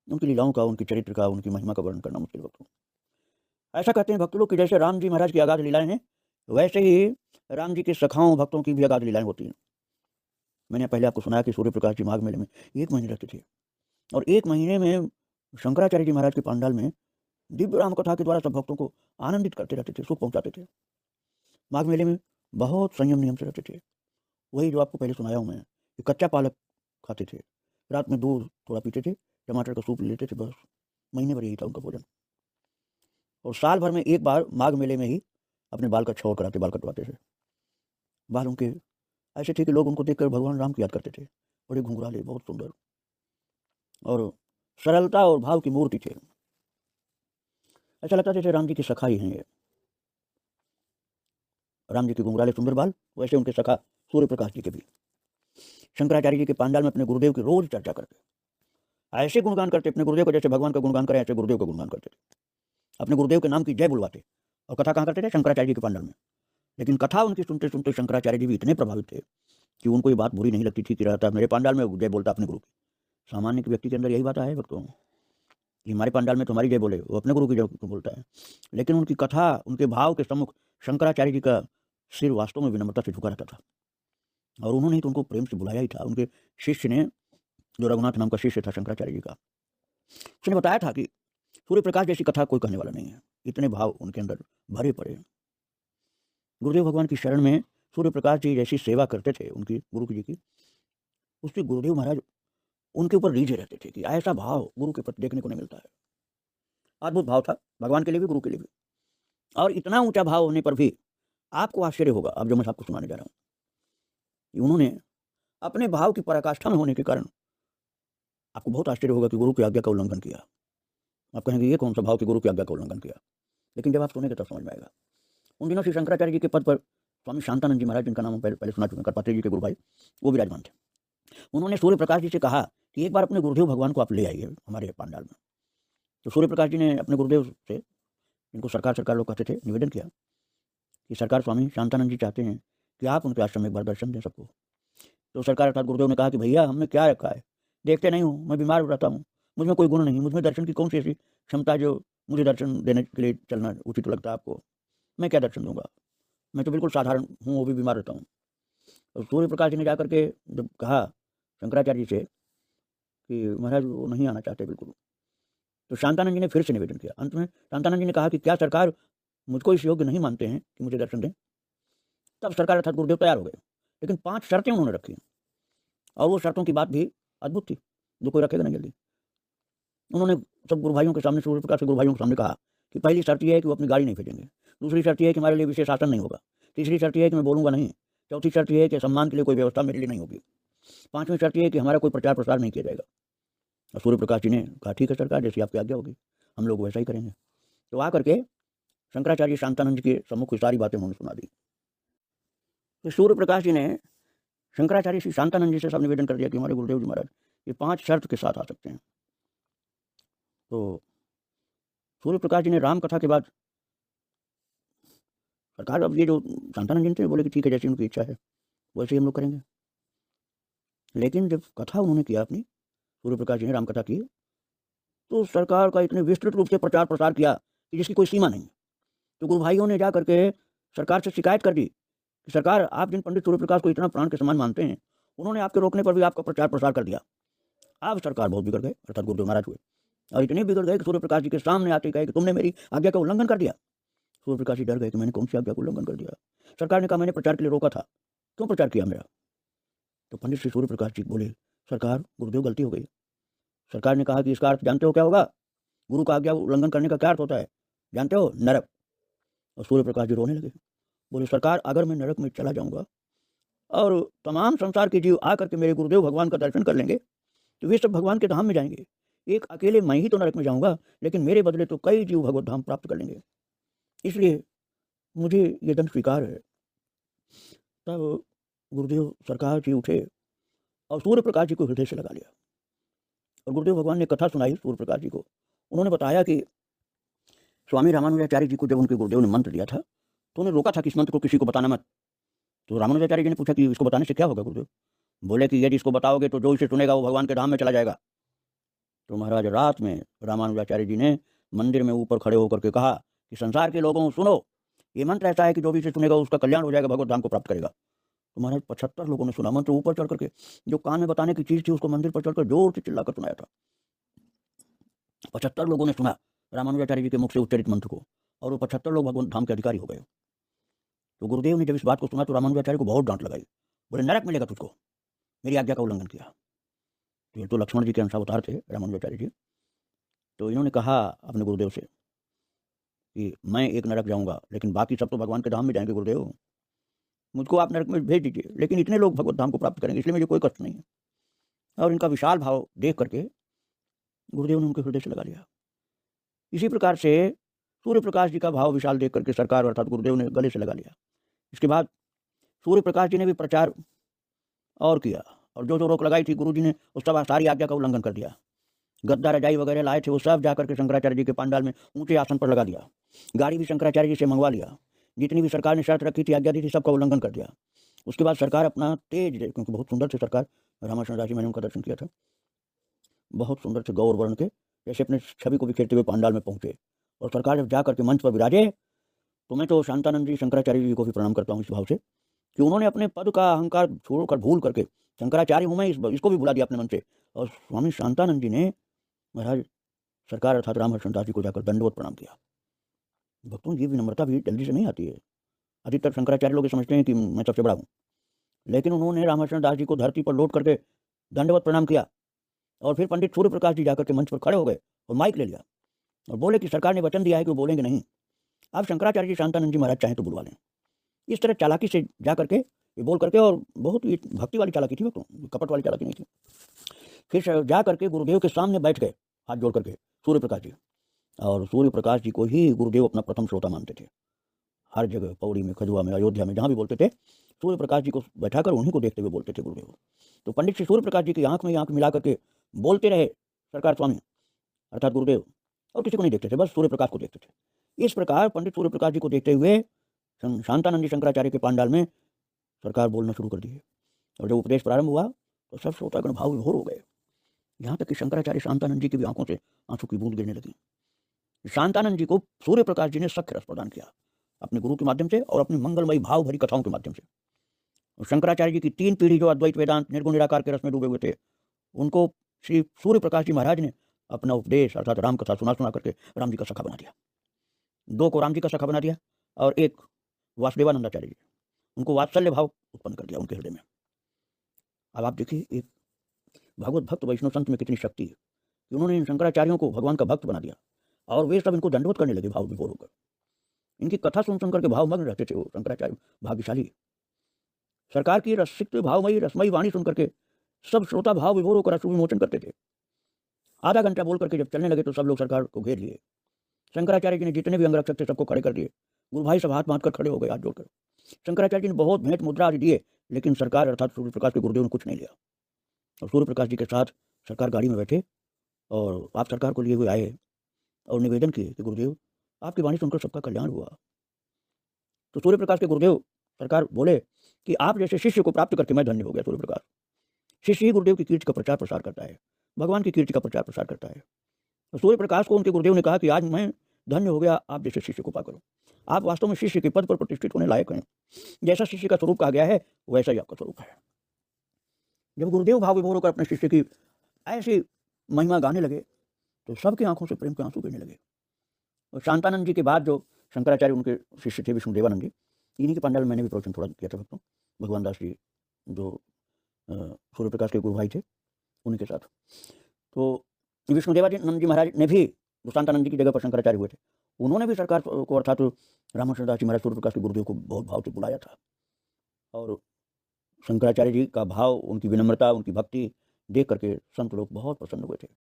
उनकी लीलाओं का, उनके चरित्र का, उनकी महिमा का वर्णन करना मुश्किल भक्तों। ऐसा कहते हैं भक्त लोग कि जैसे राम जी महाराज की अगाध लीलाएँ हैं, वैसे ही राम जी के सखाओं भक्तों की भी अगाध लीलाएँ होती हैं। मैंने पहले आपको सुनाया कि सूर्य प्रकाश जी माघ मेले में 1 महीने रहते थे और 1 महीने में शंकराचार्य जी महाराज के पंडाल में दिव्य राम कथा के द्वारा सब भक्तों को आनंदित करते रहते थे, सुख पहुँचाते थे। माघ मेले में बहुत संयम नियम से रहते थे। वही जो आपको पहले सुनाया हूँ मैं, कि कच्चा पालक खाते थे, रात में दूध थोड़ा पीते थे, टमाटर का सूप लेते थे बस। महीने भर यही था उनका भोजन। और साल भर में एक बार माघ मेले में ही अपने बाल का छौर कराते, बाल कटवाते थे। बाल उनके ऐसे थे कि लोग उनको देखकर भगवान राम की याद करते थे। बड़े घुंघराले, बहुत सुंदर और सरलता और भाव की मूर्ति थे। ऐसा लगता था जैसे राम जी की सखा ही हैं ये। राम जी के घुंघराले सुंदर बाल, वैसे उनके सखा सूर्य प्रकाश जी के भी। शंकराचार्य जी के पांडाल में अपने गुरुदेव की रोज चर्चा करते, ऐसे गुणगान करते अपने गुरुदेव को, जैसे भगवान का गुणगान करें ऐसे गुरुदेव का गुणगान करते थे। अपने गुरुदेव के नाम की जय बुलवाते और कथा कहाँ करते थे? शंकराचार्य जी के पांडाल में। लेकिन कथा उनकी सुनते सुनते शंकराचार्य जी भी इतने प्रभावित थे कि उनको ये बात बुरी नहीं लगती थी कि रहता मेरे पांडाल में जय बोलता अपने गुरु की। सामान्य व्यक्ति के अंदर यही बात है भक्तों कि हमारे पांडाल में तुम्हारी जय बोले, वो अपने गुरु की जय बोलता है। लेकिन उनकी कथा, उनके भाव के सम्मुख शंकराचार्य जी का सिर वास्तव में विनम्रता से झुका रहता था और उन्होंने ही तो उनको प्रेम से बुलाया ही था। उनके शिष्य ने, जो रघुनाथ नाम का शिष्य था शंकराचार्य जी का, उसने बताया था कि सूर्य प्रकाश जैसी कथा कोई कहने वाला नहीं है। इतने भाव उनके अंदर भरे पड़े हैं। गुरुदेव भगवान की शरण में सूर्य प्रकाश जी जैसी सेवा करते थे उनकी, गुरु जी की, उससे गुरुदेव महाराज उनके ऊपर रीझे रहते थे कि ऐसा भाव गुरु के प्रति देखने को नहीं मिलता है। अद्भुत भाव था, भगवान के लिए भी, गुरु के लिए भी। और इतना ऊंचा भाव होने पर भी आपको आश्चर्य होगा, अब जो मैं आपको सुनाने जा रहा हूँ, कि उन्होंने अपने भाव की पराकाष्ठा में होने के कारण आपको बहुत आश्चर्य होगा कि गुरु की आज्ञा का उल्लंघन किया। आप कहेंगे ये कौन सा भाव कि गुरु की आज्ञा का उल्लंघन किया? लेकिन जब आप सुनेंगे तब समझ में आएगा। उन दिनों श्री शंकराचार्य जी के पद पर स्वामी शांतानंद जी महाराज, जिनका नाम हम पहले सुना चुके हैं, करपात्री जी के गुरु भाई, वो विराजमान थे। उन्होंने सूर्य प्रकाश जी से कहा कि एक बार अपने गुरुदेव भगवान को आप ले आइए हमारे पंडाल में। तो सूर्य प्रकाश जी ने अपने गुरुदेव से, इनको सरकार सरकार लोग कहते थे, निवेदन किया कि सरकार स्वामी शांतानंद जी चाहते हैं कि आप उनके आश्रम में एक बार दर्शन दें सबको। तो सरकार अर्थात गुरुदेव ने कहा कि भैया हमने क्या रखा है, देखते नहीं हूँ, मैं बीमार रहता हूँ, मुझ में कोई गुण नहीं, मुझ में दर्शन की कौन सी ऐसी क्षमता जो मुझे दर्शन देने के लिए चलना उचित लगता है आपको? मैं क्या दर्शन दूंगा, मैं तो बिल्कुल साधारण हूँ, वो भी बीमार रहता हूँ। तो सूर्य प्रकाश जी ने जाकर के जब कहा शंकराचार्य जी से कि महाराज वो नहीं आना चाहते बिल्कुल, तो शांतानंद जी ने फिर से निवेदन किया। अंत में शांतानंद जी ने कहा कि क्या सरकार मुझको इस योग्य नहीं मानते हैं कि मुझे दर्शन दें? तब सरकार अर्थात गुरुदेव तैयार हो गए, लेकिन 5 शर्तें उन्होंने रखी और वो शर्तों की बात भी अद्भुत थी, जो कोई रखेगा नहीं जल्दी। उन्होंने सब गुरु भाइयों के सामने, सूर्य प्रकाश के गुरु भाइयों के सामने कहा कि पहली शर्त ये है कि वो अपनी गाड़ी नहीं भेजेंगे, दूसरी शर्त ये है कि हमारे लिए विशेष आसन नहीं होगा, तीसरी शर्त ये है कि मैं बोलूँगा नहीं, चौथी शर्त ये है कि सम्मान के लिए कोई व्यवस्था मेरे लिए नहीं होगी, पाँचवीं शर्त ये है कि हमारा कोई प्रचार प्रसार नहीं किया जाएगा। और सूर्य प्रकाश जी ने कहा ठीक है सरकार, जैसी आपकी आज्ञा होगी हम लोग वैसा ही करेंगे। तो आकर के शंकराचार्य शांतानंद जी के सम्मुख सारी बातें उन्होंने सुना दी। तो सूर्य प्रकाश जी ने शंकराचार्य श्री शांतानंद जी से सब निवेदन कर दिया कि हमारे गुरुदेव जी महाराज ये 5 शर्त के साथ आ सकते हैं। तो सूर्य प्रकाश जी ने राम कथा के बाद, सरकार अब ये जो शांतानंद जी थे बोले कि ठीक है, जैसी उनकी इच्छा है वैसे ही हम लोग करेंगे। लेकिन जब कथा उन्होंने किया अपनी, सूर्य प्रकाश जी ने राम कथा की, तो सरकार का इतने विस्तृत रूप से प्रचार प्रसार किया कि जिसकी कोई सीमा नहीं। तो गुरु भाइयों ने जा करके सरकार से शिकायत कर दी कि सरकार, आप जिन पंडित सूर्य प्रकाश को इतना प्राण के समान मानते हैं, उन्होंने आपके रोकने पर भी आपका प्रचार प्रसार कर दिया। अब सरकार बहुत बिगड़ गए, अर्थात गुरुदेव महाराज हुए, और इतने बिगड़ गए कि सूर्य प्रकाश जी के सामने आते कहे कि तुमने मेरी आज्ञा का उल्लंघन कर दिया। सूर्य प्रकाश जी डर गए कि मैंने कौन सी आज्ञा का उल्लंघन कर दिया। सरकार ने कहा मैंने प्रचार के लिए रोका था, क्यों प्रचार किया मेरा? तो पंडित श्री सूर्य प्रकाश जी बोले, सरकार गुरुदेव गलती हो गई। सरकार ने कहा कि इसका अर्थ जानते हो क्या होगा? गुरु का आज्ञा उल्लंघन करने का क्या अर्थ होता है जानते हो? नरक। और सूर्य प्रकाश जी रोने लगे, बोले सरकार अगर मैं नरक में चला जाऊंगा और तमाम संसार के जीव आकर के मेरे गुरुदेव भगवान का दर्शन कर लेंगे तो वे सब भगवान के धाम में जाएंगे, एक अकेले मैं ही तो नरक में जाऊंगा, लेकिन मेरे बदले तो कई जीव भगवत धाम प्राप्त कर लेंगे, इसलिए मुझे ये दंड स्वीकार है। तब गुरुदेव सरकार जी उठे और सूर्य प्रकाश जी को हृदय से लगा लिया और गुरुदेव भगवान ने कथा सुनाई सूर्य प्रकाश जी को। उन्होंने बताया कि स्वामी रामानुजाचार्य जी को जब उनके गुरुदेव ने मंत्र दिया था तो उन्हें रोका था कि इस मंत्र को किसी को बताना मत। तो रामानुजाचार्य जी ने पूछा कि इसको बताने से क्या होगा गुरुदेव? बोले कि यदि इसको बताओगे तो जो इसे सुनेगा वो भगवान के धाम में चला जाएगा। तो महाराज रात में रामानुजाचार्य जी ने मंदिर में ऊपर खड़े होकर के कहा कि संसार के लोगों सुनो, ये मंत्र ऐसा है कि जो भी इसे सुनेगा उसका कल्याण हो जाएगा, भगवत धाम को प्राप्त करेगा। तो महाराज 75 लोगों ने सुना मंत्र, ऊपर चढ़ करके जो कान में बताने की चीज़ थी उसको मंदिर पर चढ़कर जोर से चिल्लाकर सुनाया था। 75 लोगों ने सुना रामानुजाचार्य जी के मुख से उच्चरित मंत्र को, और वो 75 लोग भगवत धाम के अधिकारी हो गए। तो गुरुदेव ने जब इस बात को सुना तो रामानुजाचार्य को बहुत डांट लगाई, बोले नरक मिलेगा तुझको, मेरी आज्ञा का उल्लंघन किया। तो ये तो लक्ष्मण जी के अंशावतार थे रामानुजाचार्य जी। तो इन्होंने कहा अपने गुरुदेव से कि मैं एक नरक जाऊंगा, लेकिन बाकी सब तो भगवान के धाम में जाएंगे गुरुदेव, मुझको आप नरक में भेज दीजिए, लेकिन इतने लोग भगवत धाम को प्राप्त करेंगे, इसलिए मुझे कोई कष्ट नहीं है। और इनका विशाल भाव देख करके गुरुदेव ने उनके हृदय से लगा लिया। इसी प्रकार से सूर्य प्रकाश जी का भाव विशाल देख करके सरकार अर्थात गुरुदेव ने गले से लगा लिया। इसके बाद सूर्य प्रकाश जी ने भी प्रचार और किया, और जो जो रोक लगाई थी गुरु जी ने उस सब सारी आज्ञा का उल्लंघन कर दिया। गद्दा रजाई वगैरह लाए थे वो सब जाकर के शंकराचार्य जी के पंडाल में ऊंचे आसन पर लगा दिया। गाड़ी भी शंकराचार्य जी से मंगवा लिया। जितनी भी सरकार ने शर्त रखी थी, आज्ञा दी थी, सबका उल्लंघन कर दिया। उसके बाद सरकार अपना तेज, क्योंकि बहुत सुंदर थे सरकार, रामाशरण दास जी मैंने उनका दर्शन किया था, बहुत सुंदर थे, गौर वर्ण के, जैसे अपने छवि को बिखेरते हुए पंडाल में पहुंचे। और सरकार जब जाकर के मंच पर विराजे तो मैं तो शांतानंद जी शंकराचार्य जी को भी प्रणाम करता हूँ इस भाव से कि उन्होंने अपने पद का अहंकार छोड़कर भूल करके शंकराचार्य हूँ मैं इसको भी भुला दिया अपने मन से, और स्वामी शांतानंद जी ने महाराज सरकार अर्थात रामहर्षण दास जी को जाकर दंडवत प्रणाम किया। भक्तों की विनम्रता भी जल्दी से नहीं आती है। अधिकतर शंकराचार्य लोग समझते हैं कि मैं सबसे बड़ा हूँ, लेकिन उन्होंने रामहर्षण दास जी को धरती पर लौट करके दंडवत प्रणाम किया, और फिर पंडित सूर्य प्रकाश जी जाकर के मंच पर खड़े हो गए और माइक ले लिया और बोले कि सरकार ने वचन दिया है कि वो बोलेंगे नहीं, आप शंकराचार्य जी शांतानंद जी महाराज चाहें तो बुलवा लें। इस तरह चालाकी से जा करके ये बोल करके, और बहुत ही भक्ति वाली चालाकी थी, तो कपट वाली चालाकी नहीं थी। फिर जा करके गुरुदेव के सामने बैठ गए हाथ जोड़ करके सूर्य प्रकाश जी, और सूर्य प्रकाश जी को ही गुरुदेव अपना प्रथम श्रोता मानते थे। हर जगह, पौड़ी में, खजुआ में, अयोध्या में, जहाँ भी बोलते थे सूर्य प्रकाश जी को बैठाकर उन्हीं को देखते हुए बोलते थे गुरुदेव। तो पंडित श्री सूर्य प्रकाश जी की आंख में आंख मिला करके बोलते रहे सरकार स्वामी अर्थात गुरुदेव, और किसी को नहीं देखते थे, बस सूर्य प्रकाश को देखते थे। इस प्रकार पंडित सूर्य प्रकाश जी को देखते हुए शांतानंद जी शंकराचार्य के पांडाल में सरकार बोलना शुरू कर दी। और जब उपदेश प्रारंभ हुआ तो सब श्रोतागण भाव विभोर हो गए, यहाँ तक कि शंकराचार्य शांतानंद जी की भी आंखों से आंसू की बूंद गिरने लगी। शांतानंद जी को सूर्य प्रकाश जी ने सख्य रस प्रदान किया अपने गुरु के माध्यम से और अपनी मंगलमयी भाव भरी कथाओं के माध्यम से। शंकराचार्य जी की 3 पीढ़ी जो अद्वैत वेदांत निर्गुण निराकार के रस में डूबे हुए थे, उनको श्री सूर्य प्रकाश जी महाराज ने अपना उपदेश अर्थात राम कथा सुना सुना करके राम जी का सखा बना दिया। 2 को राम जी का सखा बना दिया, और एक वासुदेवानंदाचार्य जी, उनको वात्सल्य भाव उत्पन्न कर दिया उनके हृदय में। अब आप देखिए एक भगवत भक्त वैष्णव संत में कितनी शक्ति है कि उन्होंने इन शंकराचार्यों को भगवान का भक्त बना दिया, और वे सब इनको दंडवत करने लगे भाव विभोर होकर। इनकी कथा सुन सुन करके भावमग्न रहते थे वो शंकराचार्य, भाग्यशाली। सरकार की रसिक भावमयी रसमयी वाणी सुन करके सब श्रोता भाव विभोर होकर अश्रु विमोचन करते थे। आधा घंटा बोल करके जब चलने लगे तो सब लोग सरकार को घेर लिए। शंकराचार्य जी ने जितने भी अंगरक्षक थे सबको खड़े कर दिए। गुरु भाई सब हाथ बांध कर खड़े हो गए हाथ जोड़कर। शंकराचार्य जी ने बहुत भेंट मुद्रा आदि दिए, लेकिन सरकार अर्थात सूर्य प्रकाश के गुरुदेव ने कुछ नहीं लिया। और सूर्य प्रकाश जी के साथ सरकार गाड़ी में बैठे और आप सरकार को लिए हुए आए और निवेदन किए कि गुरुदेव आपकी वाणी सुनकर सबका कल्याण हुआ। तो सूर्य प्रकाश के गुरुदेव सरकार बोले कि आप जैसे शिष्य को प्राप्त करके मैं धन्य हो गया। सूर्य प्रकाश शिष्य ही गुरुदेव की कीर्ति का प्रचार प्रसार करता है, भगवान की कीर्ति का प्रचार प्रसार करता है। तो सूर्य प्रकाश को उनके गुरुदेव ने कहा कि आज मैं धन्य हो गया आप जैसे शिष्य को पाकर। आप वास्तव में शिष्य के पद पर प्रतिष्ठित होने लायक हैं। जैसा शिष्य का स्वरूप कहा गया है वैसा ही आपका स्वरूप है। जब गुरुदेव भाव विभोर होकर अपने शिष्य की ऐसी महिमा गाने लगे तो सबकी आंखों से प्रेम के आंसू गिरने लगे। और शांतानंद जी के बाद जो शंकराचार्य उनके शिष्य थे विष्णुदेवानंद जी, इन्हीं के पंडाल में मैंने भी प्रवचन थोड़ा किया था भक्तों। भगवान दास जी जो सूर्य प्रकाश के गुरु भाई थे उन्हीं के साथ। तो विष्णुदेवानंद जी महाराज ने भी जो शांतानंद जी की जगह पर शंकराचार्य हुए थे, उन्होंने भी सरकार को अर्थात रामहर्षण दास जी महाराज सूर्य प्रकाश के गुरुदेव को बहुत भाव से बुलाया था। और शंकराचार्य जी का भाव, उनकी विनम्रता, उनकी भक्ति देख करके संत लोग बहुत प्रसन्न हुए थे।